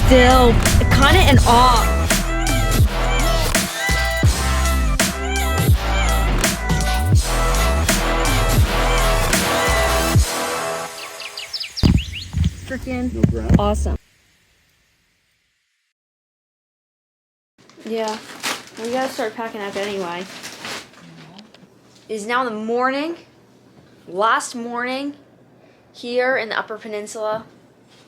still kind of in awe. Freaking awesome. Yeah, we gotta start packing up anyway. It is now the morning, last morning here in the Upper Peninsula,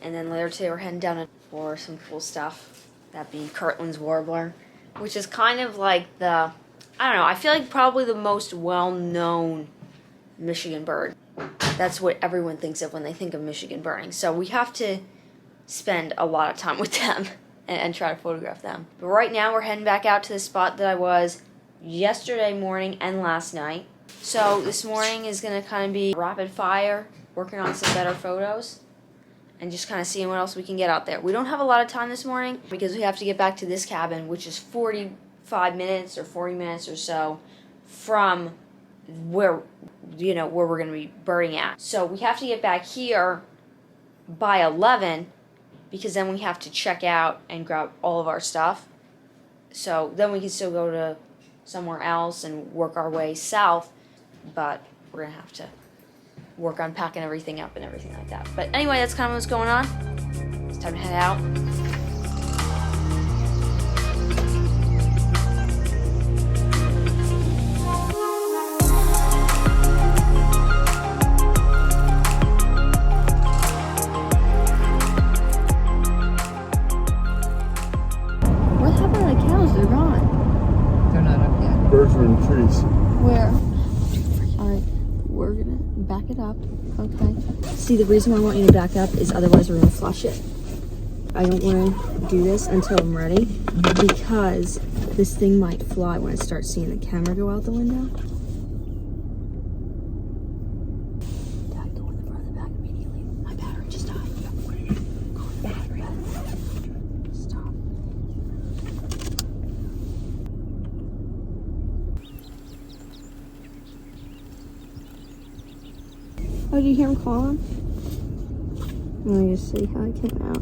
and then later today we're heading down for some cool stuff. That being Kirtland's Warbler, which is kind of like the, I don't know, I feel like probably the most well-known Michigan bird. That's what everyone thinks of when they think of Michigan birding. So we have to spend a lot of time with them and try to photograph them. But right now we're heading back out to the spot that I was yesterday morning and last night. So this morning is going to kind of be rapid fire, working on some better photos, and just kind of seeing what else we can get out there. We don't have a lot of time this morning because we have to get back to this cabin, which is 45 minutes or 40 minutes or so from where we're going to be birding at. So we have to get back here by 11 because then we have to check out and grab all of our stuff. So then we can still go to somewhere else and work our way south, but we're going to have to work on packing everything up and everything like that. But anyway, that's kind of what's going on. It's time to head out. Birds are in the trees. Where? Alright, we're gonna back it up. Okay. See, the reason why I want you to back up is otherwise we're gonna flush it. I don't want to do this until I'm ready because this thing might fly when I start seeing the camera go out the window. Dad, go in the front of the back immediately. My battery just died. Go in the battery. Stop. Oh, did you hear him calling? Let me just see how it came out.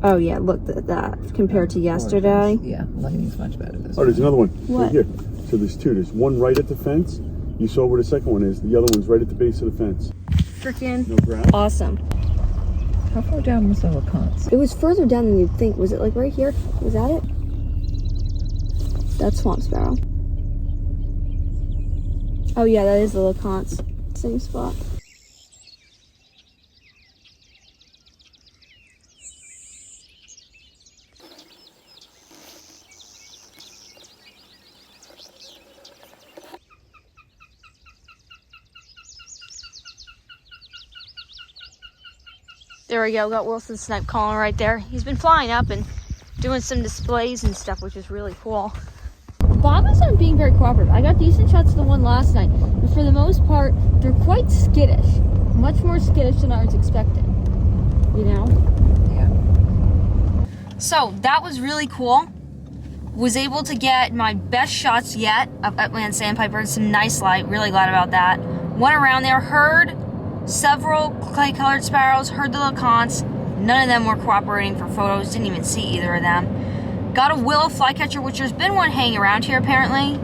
Oh yeah, look at that. Compared to yesterday. Yeah, lighting's much better this Oh, there's another one. What? Right here. So there's two. There's one right at the fence. You saw where the second one is. The other one's right at the base of the fence. Freaking No grass. awesome. How far down was the Lacan's? It was further down than you'd think. Was it like right here? Was that it? That's Swamp Sparrow. Oh yeah, that is the LeConte's. Same spot. There we go, got Wilson Snipe calling right there. He's been flying up and doing some displays and stuff, which is really cool. Bobbers aren't being very cooperative. I got decent shots of the one last night, but for the most part, they're quite skittish. Much more skittish than I was expecting, you know? Yeah. So that was really cool. Was able to get my best shots yet of upland sandpiper and some nice light. Really glad about that. Went around there, heard several clay-colored sparrows, heard the LeContes. None of them were cooperating for photos. Didn't even see either of them. Got a willow flycatcher, which there's been one hanging around here apparently.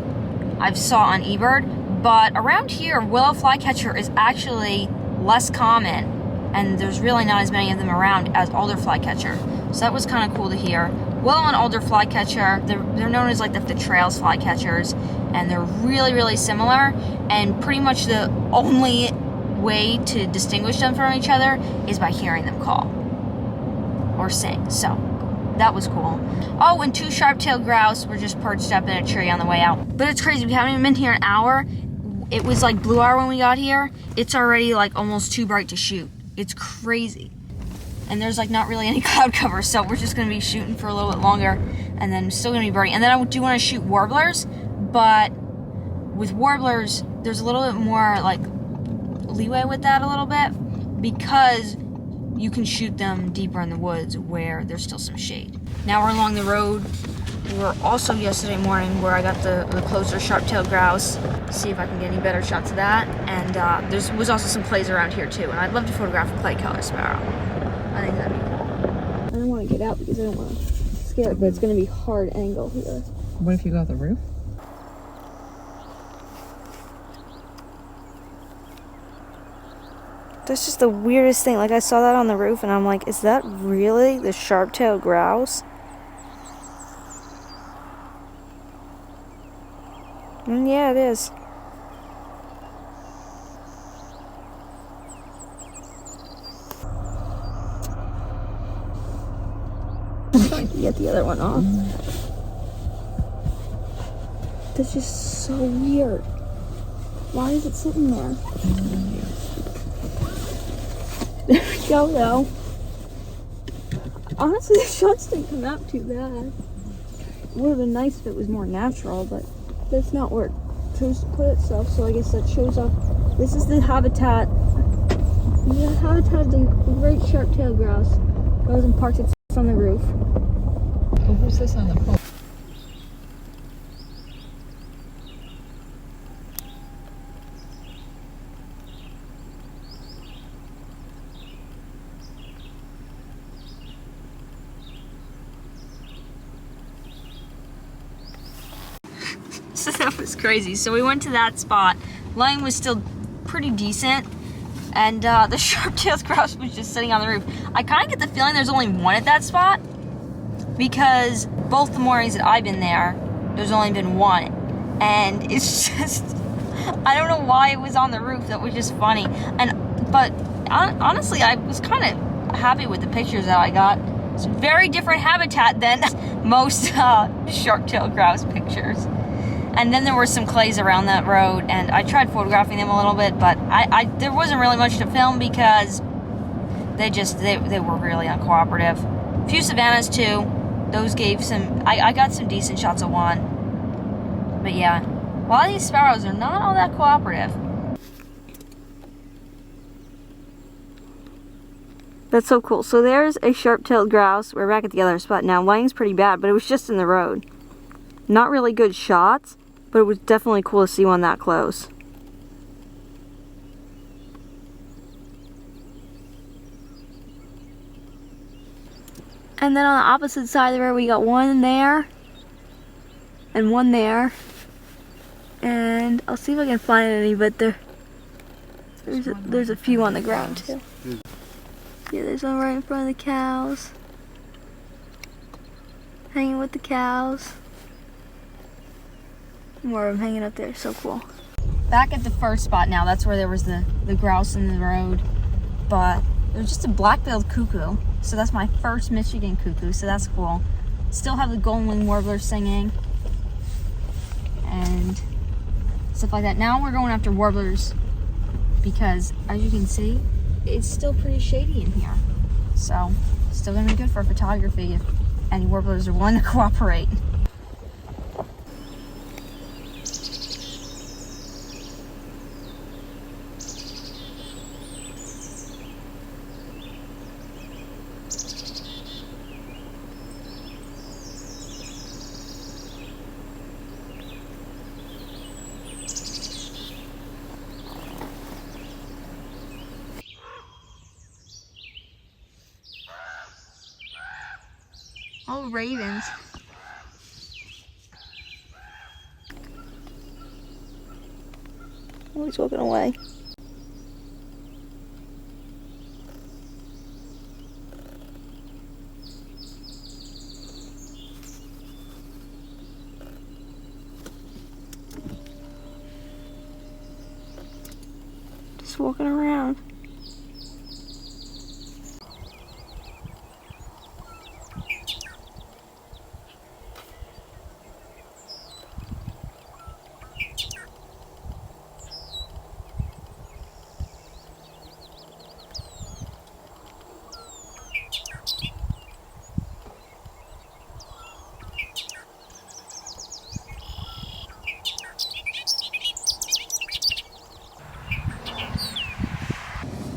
I've saw on eBird, but around here, willow flycatcher is actually less common, and there's really not as many of them around as alder flycatcher. So that was kind of cool to hear. Willow and alder flycatcher, they're known as like the trails flycatchers, and they're really, really similar, and pretty much the only way to distinguish them from each other is by hearing them call or sing. So that was cool. Oh, and two sharp-tailed grouse were just perched up in a tree on the way out. But it's crazy, we haven't even been here an hour. It was like blue hour when we got here. It's already like almost too bright to shoot. It's crazy. And there's like not really any cloud cover, so we're just gonna be shooting for a little bit longer and then still gonna be birding. And then I do wanna shoot warblers, but with warblers, there's a little bit more like leeway with that a little bit because you can shoot them deeper in the woods where there's still some shade. Now we're along the road. We were also yesterday morning where I got the closer sharp-tailed grouse. See if I can get any better shots of that. And there was also some clays around here too. And I'd love to photograph a clay color sparrow. I think that'd be cool. don't want to get out because I don't want to scare it, but it's going to be hard angle here. What if you go off the roof? That's just the weirdest thing. Like, I saw that on the roof, and I'm like, is that really the sharp-tailed grouse? And yeah, it is. I'm trying to get the other one off. That's just so weird. Why is it sitting there? There we go, though. Honestly, the shots didn't come out too bad. It would have been nice if it was more natural, but that's not where it chose to put itself, so I guess that shows off. This is the habitat. The habitat of the great sharp-tailed grouse. Goes and parks itself on the roof. Oh, who's this on the pole? So that was crazy. So we went to that spot. Lighting was still pretty decent, and the sharp-tailed grouse was just sitting on the roof. I kind of get the feeling there's only one at that spot, because both the mornings that I've been there, there's only been one. And it's just, I don't know why it was on the roof. That was just funny. But honestly, I was kind of happy with the pictures that I got. It's a very different habitat than most sharp-tailed grouse pictures. And then there were some clays around that road, and I tried photographing them a little bit, but there wasn't really much to film because they were really uncooperative. A few savannas too. Those gave some, I got some decent shots of one. But yeah, a lot of these sparrows are not all that cooperative. That's so cool. So there's a sharp-tailed grouse. We're back at the other spot now. Lighting's pretty bad, but it was just in the road. Not really good shots, but it was definitely cool to see one that close. And then on the opposite side of the road, we got one there and one there. And I'll see if I can find any, but there's a few on the ground too. Yeah, there's one right in front of the cows. Hanging with the cows. More of them hanging up there, so cool. Back at the first spot now, that's where there was the grouse in the road. But there's just a black-billed cuckoo. So that's my first Michigan cuckoo, so that's cool. Still have the golden-winged warblers singing. And stuff like that. Now we're going after warblers because, as you can see, it's still pretty shady in here. So, still gonna be good for photography if any warblers are willing to cooperate. Oh, ravens. Oh, he's walking away. Just walking around.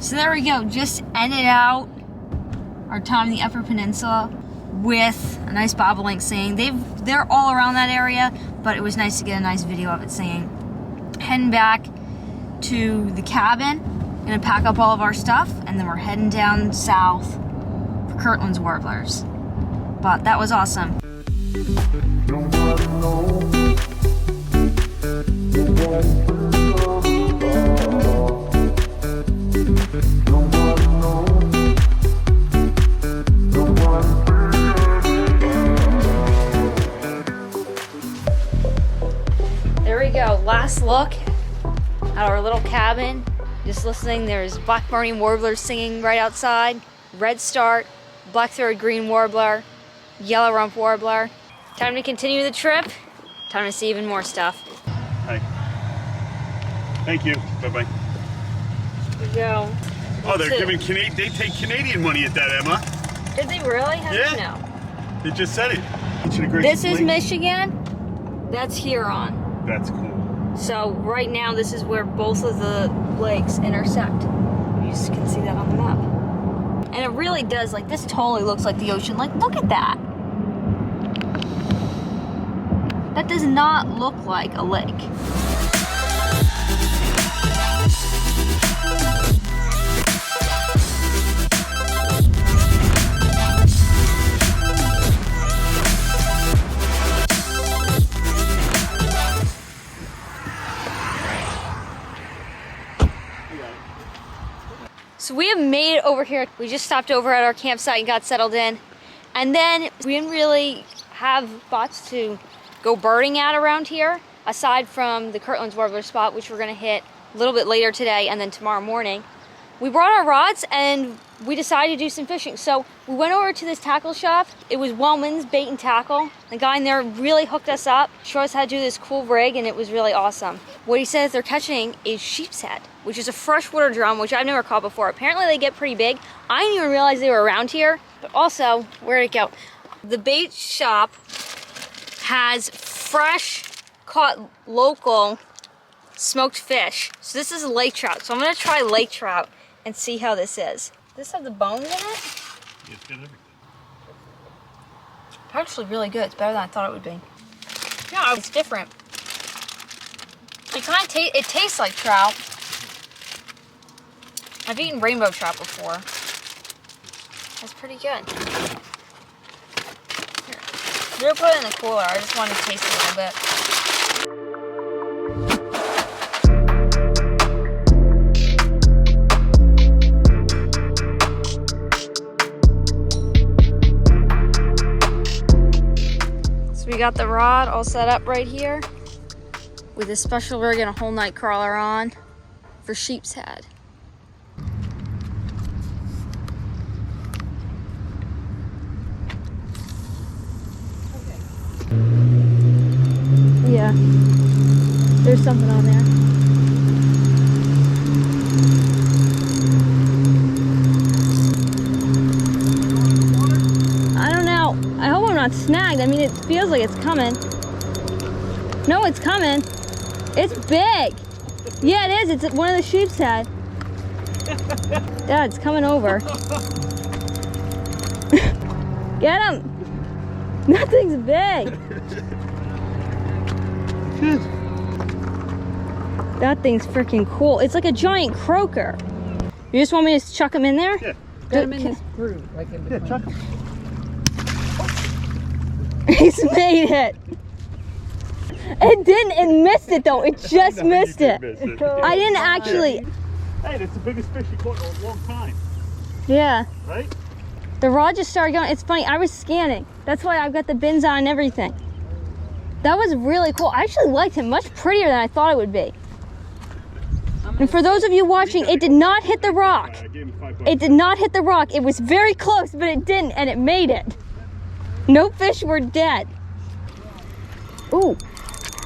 So there we go, just ended out our time in the Upper Peninsula with a nice bobolink singing. They're all around that area, but it was nice to get a nice video of it singing. Heading back to the cabin, gonna pack up all of our stuff, and then we're heading down south Kirtland's Warblers. But that was awesome. There we go, last look at our little cabin. Just listening, there's black marine warblers singing right outside, red start, black-throated green warbler, yellow rump warbler. Time to continue the trip. Time to see even more stuff. Hi. Thank you. Bye-bye. Here we go. Oh, they're giving they take Canadian money at that, Emma. Did they really? How did you know? They just said it. This is Michigan. That's Huron. That's cool. So right now, this is where both of the lakes intersect. You just can see that on the map. And it really does, like, this totally looks like the ocean. Like, look at that. That does not look like a lake. So we have made it over here. We just stopped over at our campsite and got settled in. And then we didn't really have spots to go birding at around here, aside from the Kirtland's Warbler spot, which we're gonna hit a little bit later today and then tomorrow morning. We brought our rods and we decided to do some fishing. So we went over to this tackle shop. It was Wellman's Bait and Tackle. The guy in there really hooked us up, showed us how to do this cool rig, and it was really awesome. What he says they're catching is sheep's head, which is a freshwater drum, which I've never caught before. Apparently they get pretty big. I didn't even realize they were around here, but also, where'd it go? The bait shop has fresh caught local smoked fish. So this is lake trout. So I'm gonna try lake trout and see how this is. Does this have the bones in it? It's got everything. Actually really good. It's better than I thought it would be. Yeah, it's different. It kind of it tastes like trout. I've eaten rainbow trout before. That's pretty good. Here. I'm gonna put it in the cooler. I just want to taste it a little bit. So we got the rod all set up right here with a special rig and a whole night crawler on for sheep's head. Yeah, there's something on there. I don't know. I hope I'm not snagged. I mean, it feels like it's coming. No, it's coming. It's big. Yeah, it is. It's one of the sheep's head. Dad, it's coming over. Get him. That thing's big. That thing's freaking cool. It's like a giant croaker. You just want me to chuck him in there? Yeah. Get him in this groove, like in between. Yeah, chuck him. He's made it. It didn't. It missed it though. It just missed it. I didn't actually. Hey, that's the biggest fish you caught in a long time. Yeah. Right? The rod just started going. It's funny. I was scanning. That's why I've got the bins on and everything. That was really cool. I actually liked him. Much prettier than I thought it would be. And for those of you watching, it did not hit the rock. It did not hit the rock. It was very close, but it didn't, and it made it. No fish were dead. Ooh.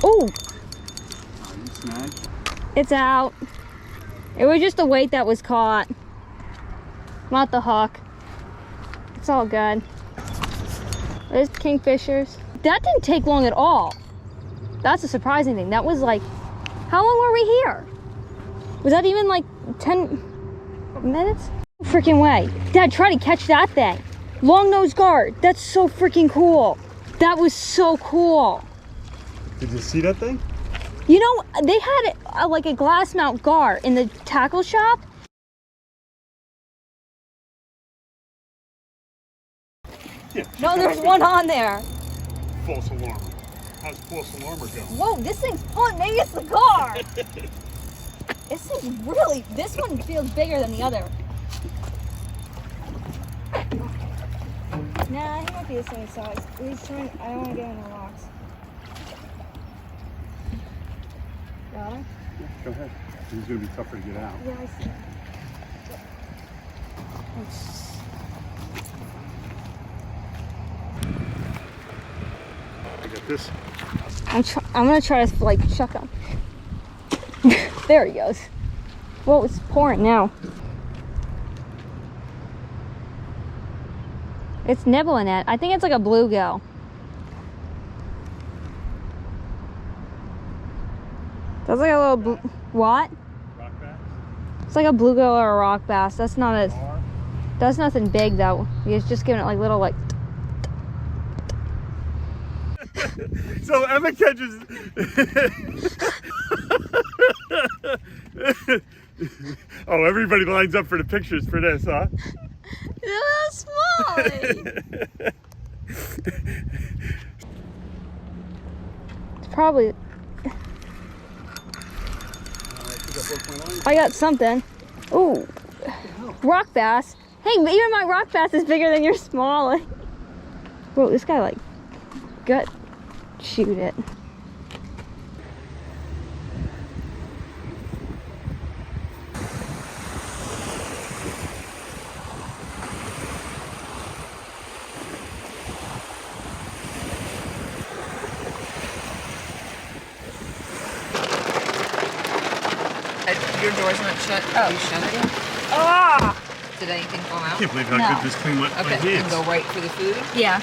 Ooh. It's out. It was just the weight that was caught, not the hook. It's all good. There's kingfishers. That didn't take long at all. That's a surprising thing. That was like, how long were we here? Was that even like 10 minutes? No freaking way. Dad, try to catch that thing. Long nose guard. That's so freaking cool. That was so cool. Did you see that thing? You know, they had like a glass mount gar in the tackle shop, No, there's one on there. False alarm. How's false alarmer go? Whoa, this thing's pulling. Maybe it's the car. This thing's really. This one feels bigger than the other. Nah, he might be the same size. He's trying. I don't want to get on the rocks. Got him? Yeah, go ahead. He's gonna be tougher to get out. Yeah, I see. I got this. I'm gonna try to like chuck him. There he goes. Whoa, it's pouring now. It's nibbling it. I think it's like a bluegill. That's like a little what? Rock bass? It's like a bluegill or a rock bass. That's not a. That's nothing big though. He's just giving it like little like. So Emma catches. Oh, everybody lines up for the pictures for this, huh? It's small. It's probably. I got something. Ooh, rock bass. Hey, even my rock bass is bigger than your small. Whoa, this guy like gut shoot it. Your door's not shut. Oh, you shut it? Ah! Did anything fall I out? can't believe how No. good this thing went. Okay, and go right for the food. Yeah.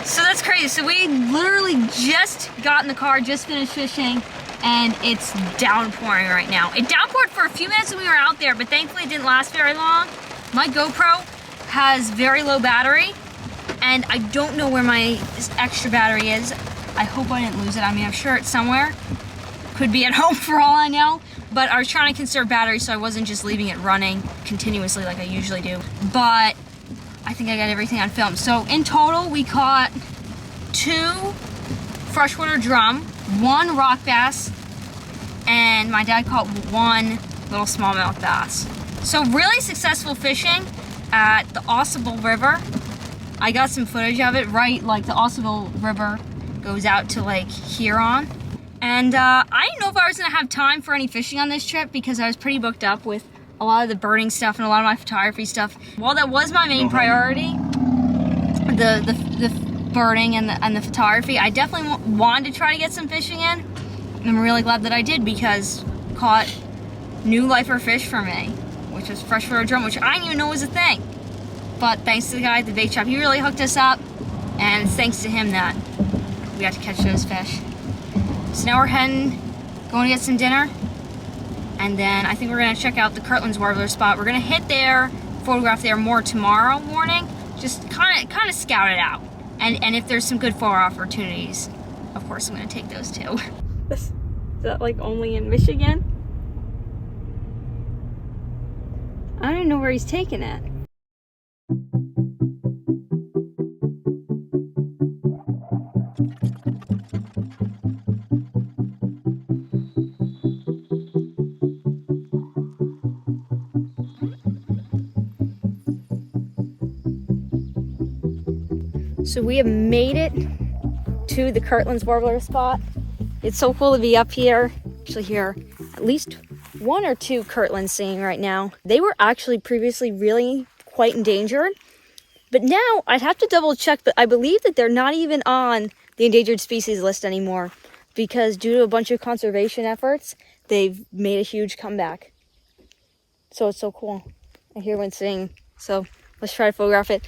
So that's crazy. So we literally just got in the car, just finished fishing, and it's downpouring right now. It downpoured for a few minutes when we were out there, but thankfully it didn't last very long. My GoPro has very low battery, and I don't know where my extra battery is. I hope I didn't lose it. I mean, I'm sure it's somewhere. Could be at home for all I know. But I was trying to conserve battery, so I wasn't just leaving it running continuously like I usually do. But I think I got everything on film. So in total, we caught 2 freshwater drum, 1 rock bass, and my dad caught 1 little smallmouth bass. So really successful fishing at the Ossable River. I got some footage of it, right? Like the Ossable River goes out to Lake Huron. And I didn't know if I was gonna have time for any fishing on this trip because I was pretty booked up with a lot of the birding stuff and a lot of my photography stuff. While that was my main priority, the birding and the photography, I definitely wanted to try to get some fishing in. And I'm really glad that I did because caught new lifer fish for me, which was freshwater drum, which I didn't even know was a thing. But thanks to the guy at the bait shop, he really hooked us up, and it's thanks to him that we got to catch those fish. So now we're going to get some dinner, and then I think we're going to check out the Kirtland's Warbler spot. We're going to hit there, photograph there more tomorrow morning, just kind of scout it out. And if there's some good photo opportunities, of course I'm going to take those too. Is that like only in Michigan? I don't even know where he's taking it. So we have made it to the Kirtland's Warbler spot. It's so cool to be up here. Actually hear at least 1 or 2 Kirtlands singing right now. They were actually previously really quite endangered, but now I'd have to double check, but I believe that they're not even on the endangered species list anymore because due to a bunch of conservation efforts, they've made a huge comeback. So it's so cool. I hear one sing, so let's try to photograph it.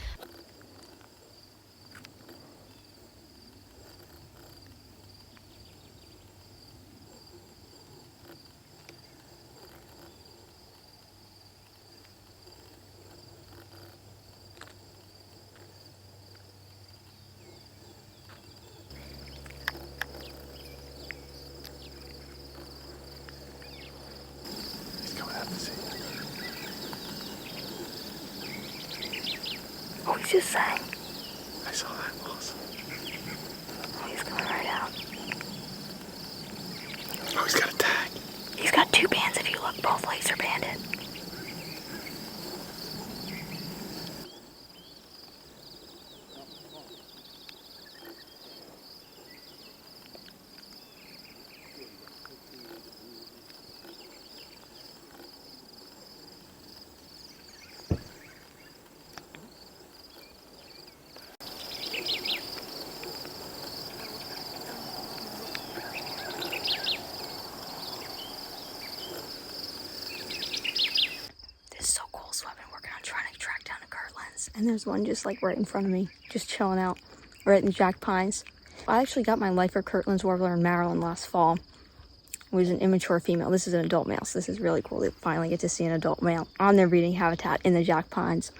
Oh, he's just saying. I saw that. Awesome. Oh, he's coming right out. Oh, he's got a tag. He's got 2 bands if you look. Both legs are banded. And there's one just like right in front of me, just chilling out, right in the Jack Pines. I actually got my lifer Kirtland's warbler in Maryland last fall. It was an immature female. This is an adult male, so this is really cool to finally get to see an adult male on their breeding habitat in the Jack Pines.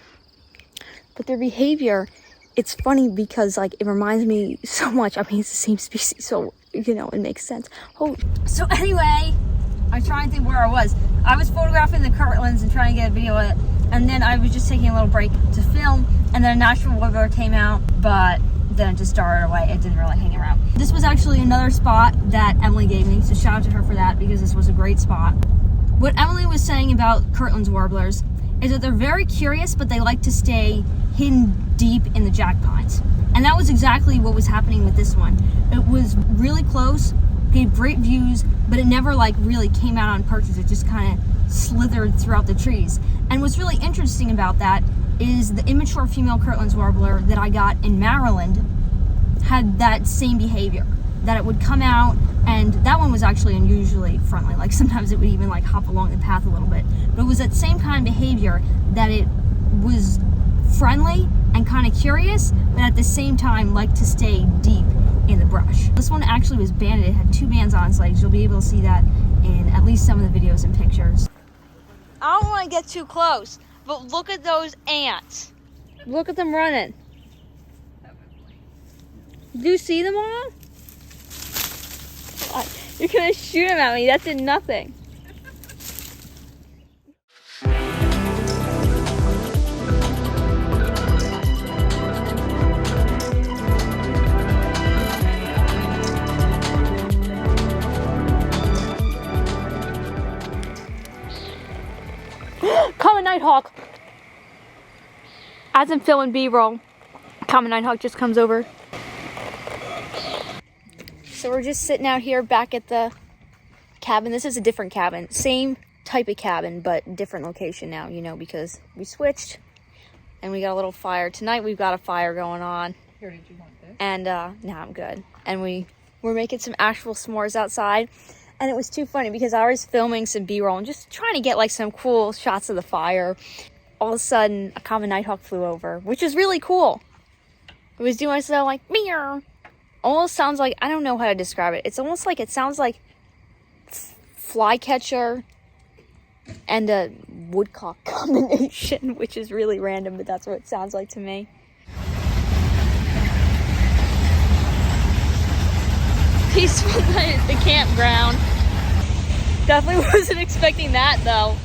But their behavior, it's funny because like it reminds me so much. I mean, it's the same species, so you know, it makes sense. Oh, so anyway, I was trying to think where I was. I was photographing the Kirtlands and trying to get a video of it. And then I was just taking a little break to film, and then a national warbler came out, but then it just started away. It didn't really hang around. This was actually another spot that Emily gave me, so shout out to her for that because this was a great spot. What Emily was saying about Kirtland's warblers is that they're very curious, but they like to stay hidden deep in the Jack Pines. And that was exactly what was happening with this one. It was really close, gave great views, but it never like really came out on perches. It just kind of slithered throughout the trees. And what's really interesting about that is the immature female Kirtland's warbler that I got in Maryland had that same behavior, that it would come out, and that one was actually unusually friendly. Like sometimes it would even like hop along the path a little bit, but it was that same kind of behavior, that it was friendly and kind of curious, but at the same time liked to stay deep in the brush. This one actually was banded. It had 2 bands on its legs. You'll be able to see that in at least some of the videos and pictures. I don't want to get too close, but look at those ants. Look at them running. Do you see them all? You're going to shoot them at me. That did nothing. Common nighthawk. As I'm filming B-roll, common nighthawk just comes over. So we're just sitting out here back at the cabin. This is a different cabin. Same type of cabin, but different location now, you know, because we switched and we got a little fire. Tonight we've got a fire going on. Here, did you want this? And no, I'm good. And we're making some actual s'mores outside. And it was too funny because I was filming some B-roll and just trying to get like some cool shots of the fire. All of a sudden, a common nighthawk flew over, which is really cool. It was doing something like meow. Almost sounds like, I don't know how to describe it. It's almost like, it sounds like flycatcher and a woodcock combination, which is really random, but that's what it sounds like to me. Peaceful night at the campground. Definitely wasn't expecting that though.